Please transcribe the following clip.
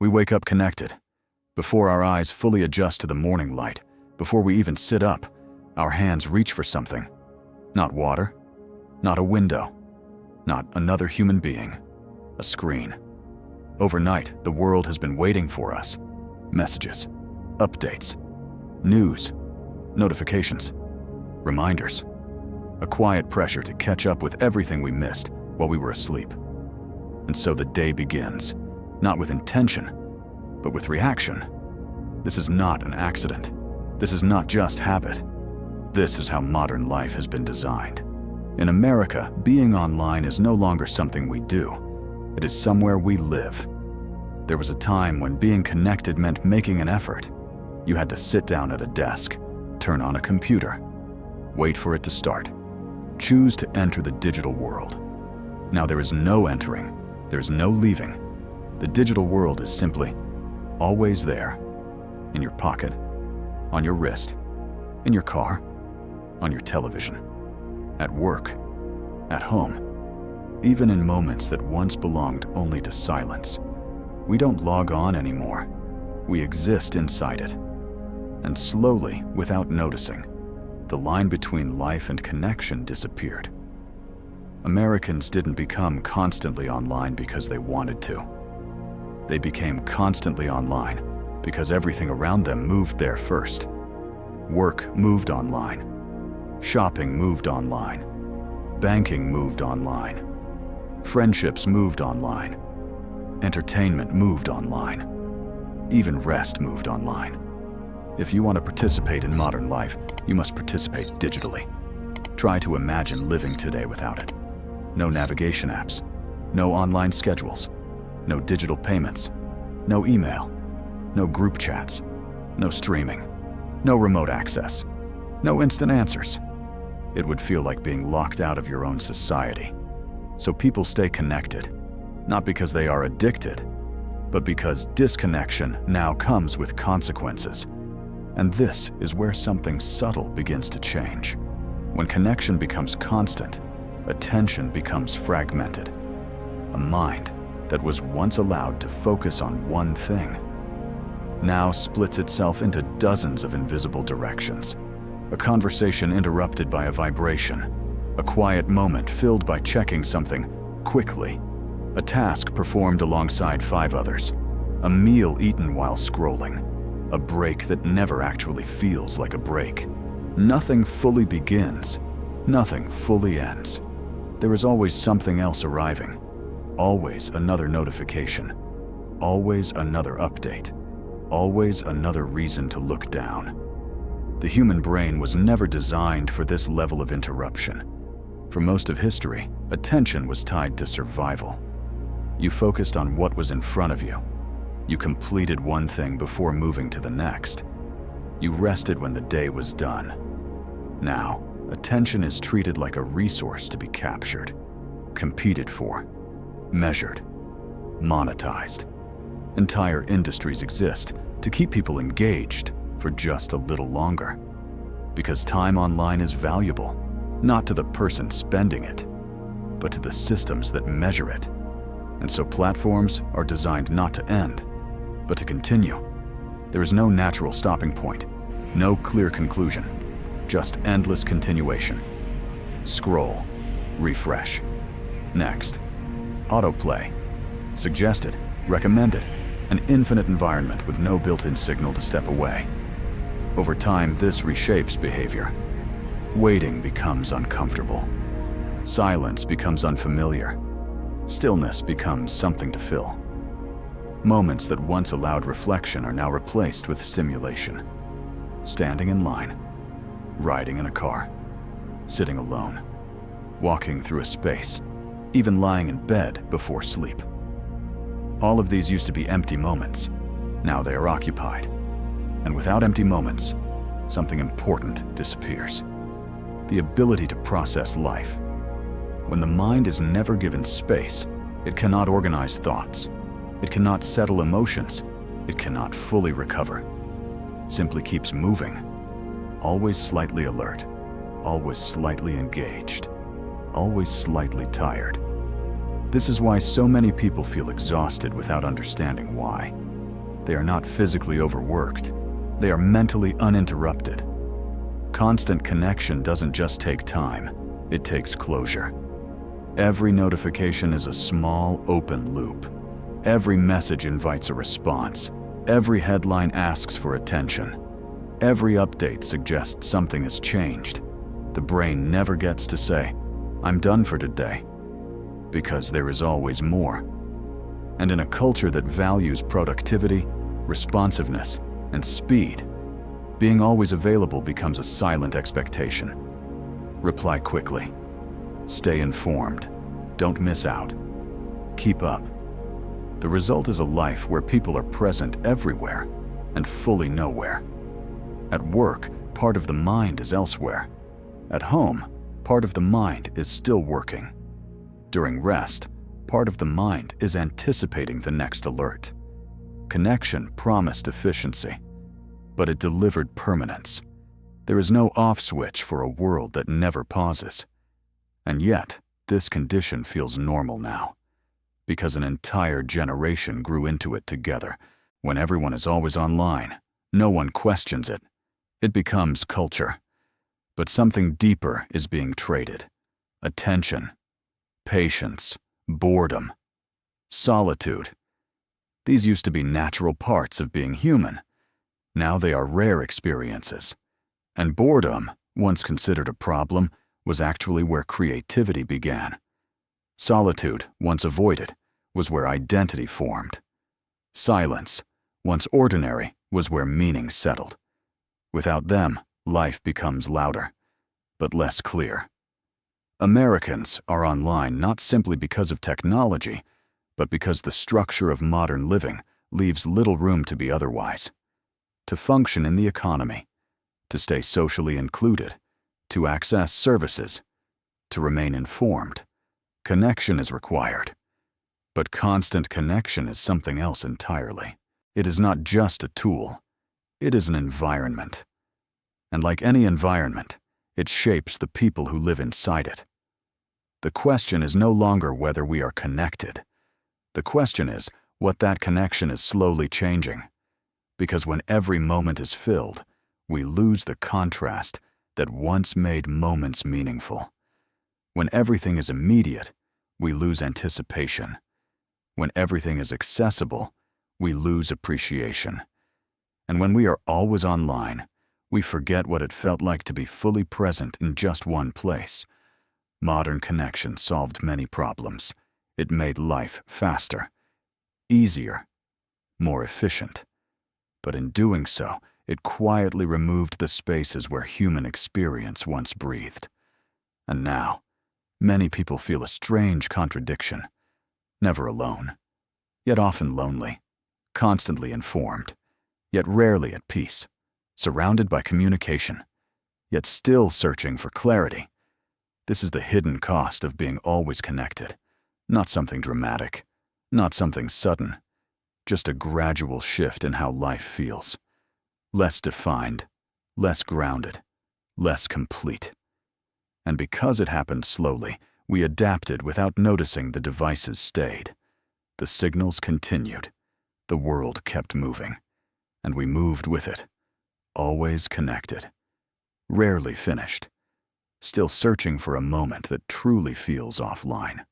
We wake up connected. Before our eyes fully adjust to the morning light, before we even sit up, our hands reach for something. Not water, not a window, not another human being, a screen. Overnight, the world has been waiting for us. Messages, updates, news, notifications, reminders. A quiet pressure to catch up with everything we missed while we were asleep. And so the day begins, not with intention, but with reaction. This is not an accident. This is not just habit. This is how modern life has been designed. In America, being online is no longer something we do. It is somewhere we live. There was a time when being connected meant making an effort. You had to sit down at a desk, turn on a computer, wait for it to start, choose to enter the digital world. Now there is no entering, there is no leaving. The digital world is simply always there, in your pocket, on your wrist, in your car, on your television, at work, at home, even in moments that once belonged only to silence. We don't log on anymore. We exist inside it. And slowly, without noticing, the line between life and connection disappeared. Americans didn't become constantly online because they wanted to. They became constantly online because everything around them moved there first. Work moved online. Shopping moved online. Banking moved online. Friendships moved online. Entertainment moved online. Even rest moved online. If you want to participate in modern life, you must participate digitally. Try to imagine living today without it. No navigation apps, no online schedules, no digital payments, no email, no group chats, no streaming, no remote access, no instant answers. It would feel like being locked out of your own society. So people stay connected, not because they are addicted, but because disconnection now comes with consequences. And this is where something subtle begins to change. When connection becomes constant, attention becomes fragmented. A mind that was once allowed to focus on one thing now splits itself into dozens of invisible directions. A conversation interrupted by a vibration, a quiet moment filled by checking something quickly, a task performed alongside 5 others, a meal eaten while scrolling, a break that never actually feels like a break. Nothing fully begins, nothing fully ends. There is always something else arriving, always another notification, always another update, always another reason to look down. The human brain was never designed for this level of interruption. For most of history, attention was tied to survival. You focused on what was in front of you. You completed one thing before moving to the next. You rested when the day was done. Now, attention is treated like a resource to be captured, competed for, measured, monetized. Entire industries exist to keep people engaged for just a little longer. Because time online is valuable, not to the person spending it, but to the systems that measure it. And so platforms are designed not to end, but to continue. There is no natural stopping point, no clear conclusion, just endless continuation. Scroll, refresh, next, autoplay, suggested, recommended, an infinite environment with no built-in signal to step away. Over time, this reshapes behavior. Waiting becomes uncomfortable. Silence becomes unfamiliar. Stillness becomes something to fill. Moments that once allowed reflection are now replaced with stimulation. Standing in line, riding in a car, sitting alone, walking through a space, even lying in bed before sleep. All of these used to be empty moments. Now they are occupied. And without empty moments, something important disappears. The ability to process life. When the mind is never given space, it cannot organize thoughts. It cannot settle emotions. It cannot fully recover. It simply keeps moving, always slightly alert, always slightly engaged, always slightly tired. This is why so many people feel exhausted without understanding why. They are not physically overworked. They are mentally uninterrupted. Constant connection doesn't just take time, it takes closure. Every notification is a small, open loop. Every message invites a response. Every headline asks for attention. Every update suggests something has changed. The brain never gets to say, "I'm done for today," because there is always more. And in a culture that values productivity, responsiveness, and speed, being always available becomes a silent expectation. Reply quickly. Stay informed. Don't miss out. Keep up. The result is a life where people are present everywhere and fully nowhere. At work, part of the mind is elsewhere. At home, part of the mind is still working. During rest, part of the mind is anticipating the next alert. Connection promised efficiency, but it delivered permanence. There is no off switch for a world that never pauses. And yet, this condition feels normal now, because an entire generation grew into it together. When everyone is always online, no one questions it. It becomes culture. But something deeper is being traded. Attention, patience, boredom, solitude. These used to be natural parts of being human. Now they are rare experiences. And boredom, once considered a problem, was actually where creativity began. Solitude, once avoided, was where identity formed. Silence, once ordinary, was where meaning settled. Without them, life becomes louder, but less clear. Americans are online not simply because of technology, but because the structure of modern living leaves little room to be otherwise. To function in the economy, to stay socially included, to access services, to remain informed, connection is required. But constant connection is something else entirely. It is not just a tool, it is an environment. And like any environment, it shapes the people who live inside it. The question is no longer whether we are connected. The question is what that connection is slowly changing. Because when every moment is filled, we lose the contrast that once made moments meaningful. When everything is immediate, we lose anticipation. When everything is accessible, we lose appreciation. And when we are always online, we forget what it felt like to be fully present in just one place. Modern connection solved many problems. It made life faster, easier, more efficient. But in doing so, it quietly removed the spaces where human experience once breathed. And now, many people feel a strange contradiction. Never alone, yet often lonely, constantly informed, yet rarely at peace, surrounded by communication, yet still searching for clarity. This is the hidden cost of being always connected. Not something dramatic, not something sudden, just a gradual shift in how life feels. Less defined, less grounded, less complete. And because it happened slowly, we adapted without noticing the devices stayed. The signals continued. The world kept moving. And we moved with it. Always connected. Rarely finished. Still searching for a moment that truly feels offline.